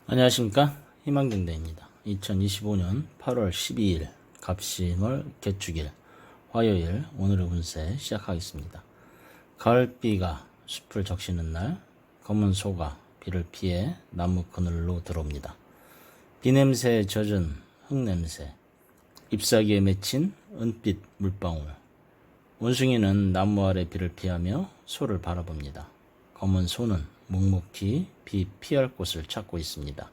안녕하십니까, 희망경대입니다. 2025년 8월 12일 갑신월 개축일 화요일 오늘의 운세 시작하겠습니다. 가을비가 숲을 적시는 날, 검은 소가 비를 피해 나무 그늘로 들어옵니다. 비냄새에 젖은 흙냄새, 잎사귀에 맺힌 은빛 물방울. 원숭이는 나무 아래 비를 피하며 소를 바라봅니다. 검은 소는 묵묵히 비 피할 곳을 찾고 있습니다.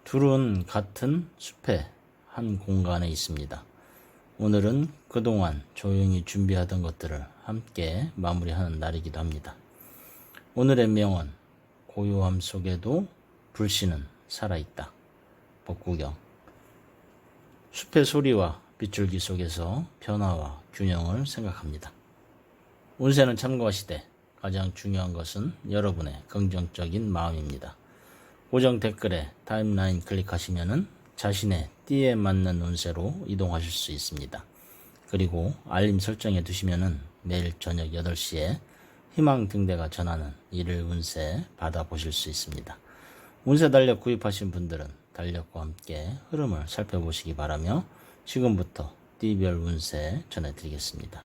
둘은 같은 숲의 한 공간에 있습니다. 오늘은 그동안 조용히 준비하던 것들을 함께 마무리하는 날이기도 합니다. 오늘의 명언, 고요함 속에도 불씨는 살아있다. 법구경. 숲의 소리와 빗줄기 속에서 변화와 균형을 생각합니다. 운세는 참고하시되 가장 중요한 것은 여러분의 긍정적인 마음입니다. 고정 댓글에 타임라인 클릭하시면 자신의 띠에 맞는 운세로 이동하실 수 있습니다. 그리고 알림 설정해 두시면 매일 저녁 8시에 희망등대가 전하는 일일 운세 받아보실 수 있습니다. 운세 달력 구입하신 분들은 달력과 함께 흐름을 살펴보시기 바라며 지금부터 띠별 운세 전해드리겠습니다.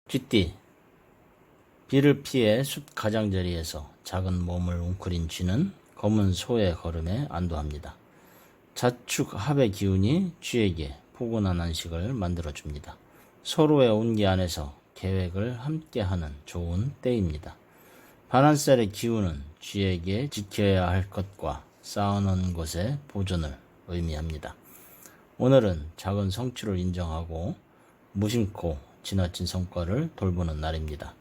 쥐띠. 비를 피해 숲 가장자리에서 작은 몸을 웅크린 쥐는 검은 소의 걸음에 안도합니다. 자축합의 기운이 쥐에게 포근한 안식을 만들어줍니다. 서로의 온기 안에서 계획을 함께하는 좋은 때입니다. 반환살의 기운은 쥐에게 지켜야 할 것과 쌓아놓은 것의 보존을 의미합니다. 오늘은 작은 성취를 인정하고 무심코 지나친 성과를 돌보는 날입니다.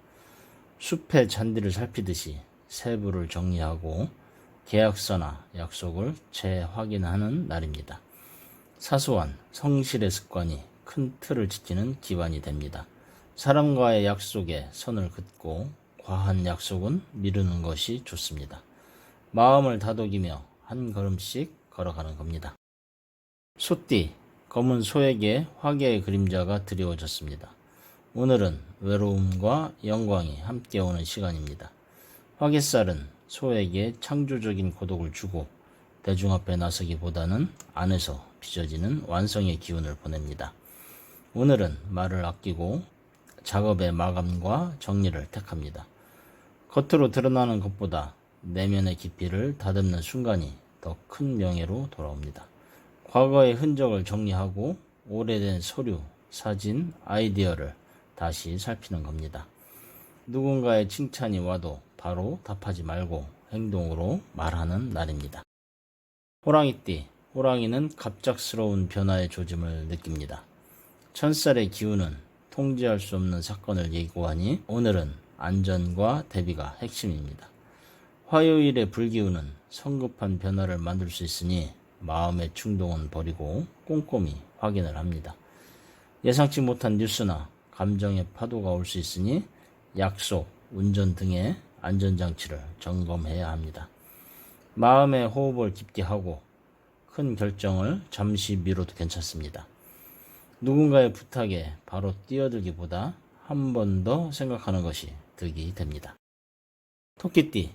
숲의 잔디를 살피듯이 세부를 정리하고 계약서나 약속을 재확인하는 날입니다. 사소한 성실의 습관이 큰 틀을 지키는 기반이 됩니다. 사람과의 약속에 선을 긋고 과한 약속은 미루는 것이 좋습니다. 마음을 다독이며 한 걸음씩 걸어가는 겁니다. 소띠. 검은 소에게 화개의 그림자가 드리워졌습니다. 오늘은 외로움과 영광이 함께 오는 시간입니다. 화개살은 소에게 창조적인 고독을 주고 대중 앞에 나서기보다는 안에서 빚어지는 완성의 기운을 보냅니다. 오늘은 말을 아끼고 작업의 마감과 정리를 택합니다. 겉으로 드러나는 것보다 내면의 깊이를 다듬는 순간이 더 큰 명예로 돌아옵니다. 과거의 흔적을 정리하고 오래된 서류, 사진, 아이디어를 다시 살피는 겁니다. 누군가의 칭찬이 와도 바로 답하지 말고 행동으로 말하는 날입니다. 호랑이띠. 호랑이는 갑작스러운 변화의 조짐을 느낍니다. 천살의 기운은 통제할 수 없는 사건을 예고하니 오늘은 안전과 대비가 핵심입니다. 화요일의 불기운은 성급한 변화를 만들 수 있으니 마음의 충동은 버리고 꼼꼼히 확인을 합니다. 예상치 못한 뉴스나 감정의 파도가 올 수 있으니 약속, 운전 등의 안전장치를 점검해야 합니다. 마음의 호흡을 깊게 하고 큰 결정을 잠시 미뤄도 괜찮습니다. 누군가의 부탁에 바로 뛰어들기보다 한 번 더 생각하는 것이 득이 됩니다. 토끼띠.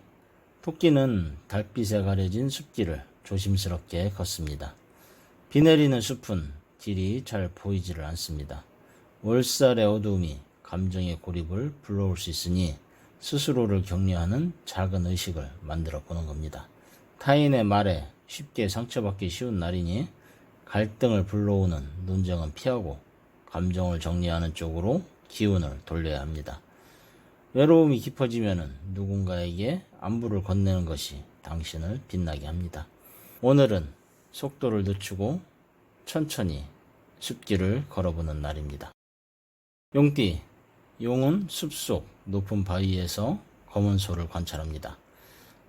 토끼는 달빛에 가려진 숲길을 조심스럽게 걷습니다. 비 내리는 숲은 길이 잘 보이지를 않습니다. 월살의 어두움이 감정의 고립을 불러올 수 있으니 스스로를 격려하는 작은 의식을 만들어 보는 겁니다. 타인의 말에 쉽게 상처받기 쉬운 날이니 갈등을 불러오는 논쟁은 피하고 감정을 정리하는 쪽으로 기운을 돌려야 합니다. 외로움이 깊어지면 누군가에게 안부를 건네는 것이 당신을 빛나게 합니다. 오늘은 속도를 늦추고 천천히 숲길을 걸어보는 날입니다. 용띠. 용은 숲속 높은 바위에서 검은 소를 관찰합니다.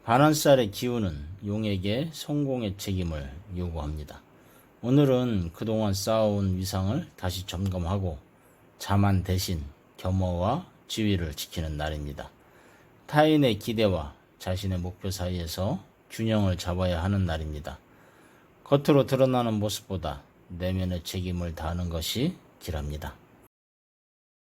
반환살의 기운은 용에게 성공의 책임을 요구합니다. 오늘은 그동안 쌓아온 위상을 다시 점검하고 자만 대신 겸허와 지위를 지키는 날입니다. 타인의 기대와 자신의 목표 사이에서 균형을 잡아야 하는 날입니다. 겉으로 드러나는 모습보다 내면의 책임을 다하는 것이 길합니다.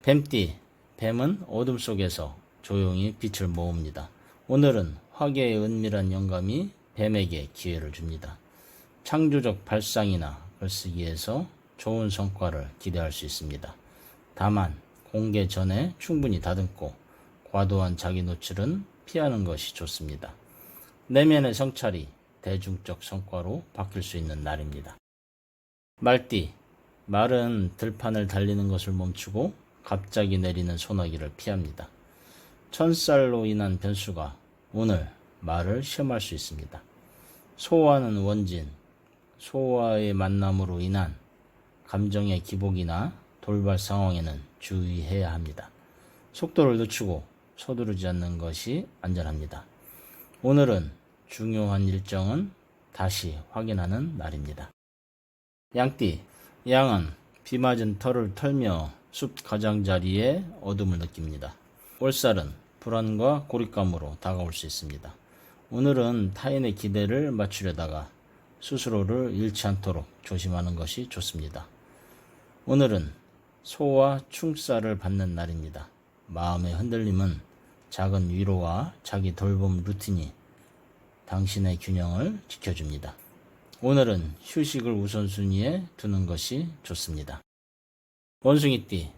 뱀띠. 뱀은 어둠 속에서 조용히 빛을 모읍니다. 오늘은 화개의 은밀한 영감이 뱀에게 기회를 줍니다. 창조적 발상이나 글쓰기에서 좋은 성과를 기대할 수 있습니다. 다만 공개 전에 충분히 다듬고 과도한 자기 노출은 피하는 것이 좋습니다. 내면의 성찰이 대중적 성과로 바뀔 수 있는 날입니다. 말띠, 말은 들판을 달리는 것을 멈추고 갑자기 내리는 소나기를 피합니다. 천살로 인한 변수가 오늘 말을 시험할 수 있습니다. 소와는 원진, 소와의 만남으로 인한 감정의 기복이나 돌발 상황에는 주의해야 합니다. 속도를 늦추고 서두르지 않는 것이 안전합니다. 오늘은 중요한 일정은 다시 확인하는 날입니다. 양띠, 양은 비 맞은 털을 털며 숲 가장자리에 어둠을 느낍니다. 월살은 불안과 고립감으로 다가올 수 있습니다. 오늘은 타인의 기대를 맞추려다가 스스로를 잃지 않도록 조심하는 것이 좋습니다. 오늘은 소와 충살을 받는 날입니다. 마음의 흔들림은 작은 위로와 자기 돌봄 루틴이 당신의 균형을 지켜줍니다. 오늘은 휴식을 우선순위에 두는 것이 좋습니다. 원숭이띠,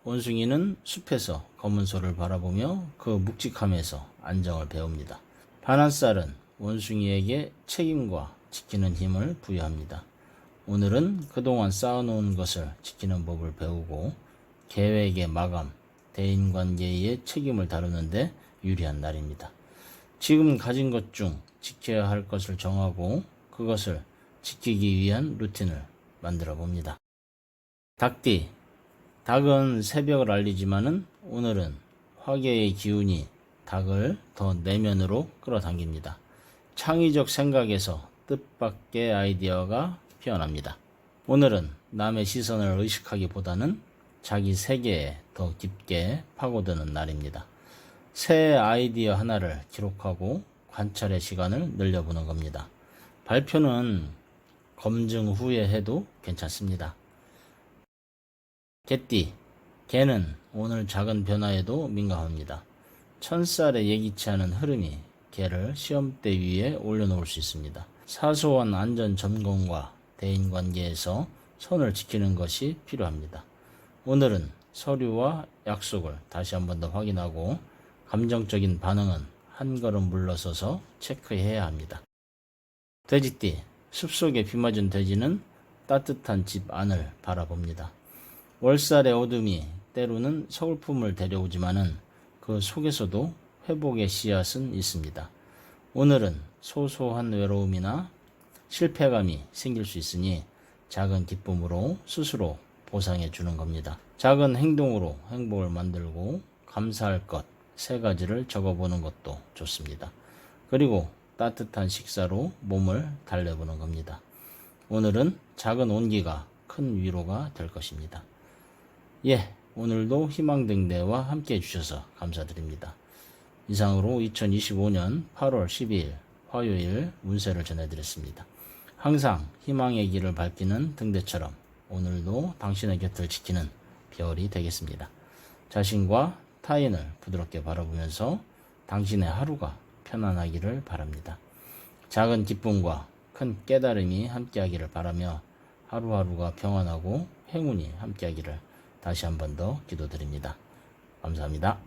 원숭이는 숲에서 검은 소를 바라보며 그 묵직함에서 안정을 배웁니다. 바나쌀은 원숭이에게 책임과 지키는 힘을 부여합니다. 오늘은 그동안 쌓아놓은 것을 지키는 법을 배우고 계획의 마감, 대인관계의 책임을 다루는데 유리한 날입니다. 지금 가진 것 중 지켜야 할 것을 정하고 그것을 지키기 위한 루틴을 만들어 봅니다. 닭띠, 닭은 새벽을 알리지만은 오늘은 화계의 기운이 닭을 더 내면으로 끌어당깁니다. 창의적 생각에서 뜻밖의 아이디어가 피어납니다. 오늘은 남의 시선을 의식하기보다는 자기 세계에 더 깊게 파고드는 날입니다. 새 아이디어 하나를 기록하고 관찰의 시간을 늘려보는 겁니다. 발표는 검증 후에 해도 괜찮습니다. 개띠, 개는 오늘 작은 변화에도 민감합니다. 천살의 예기치 않은 흐름이 개를 시험대 위에 올려놓을 수 있습니다. 사소한 안전 점검과 대인관계에서 선을 지키는 것이 필요합니다. 오늘은 서류와 약속을 다시 한 번 더 확인하고 감정적인 반응은 한 걸음 물러서서 체크해야 합니다. 돼지띠, 숲속에 비 맞은 돼지는 따뜻한 집 안을 바라봅니다. 월살의 어둠이 때로는 서글픔을 데려오지만은 그 속에서도 회복의 씨앗은 있습니다. 오늘은 소소한 외로움이나 실패감이 생길 수 있으니 작은 기쁨으로 스스로 보상해 주는 겁니다. 작은 행동으로 행복을 만들고 감사할 것 3가지를 적어보는 것도 좋습니다. 그리고 따뜻한 식사로 몸을 달래보는 겁니다. 오늘은 작은 온기가 큰 위로가 될 것입니다. 오늘도 희망등대와 함께 해주셔서 감사드립니다. 이상으로 2025년 8월 12일 화요일 운세를 전해드렸습니다. 항상 희망의 길을 밝히는 등대처럼 오늘도 당신의 곁을 지키는 별이 되겠습니다. 자신과 타인을 부드럽게 바라보면서 당신의 하루가 편안하기를 바랍니다. 작은 기쁨과 큰 깨달음이 함께하기를 바라며 하루하루가 평안하고 행운이 함께하기를 다시 한 번 더 기도드립니다. 감사합니다.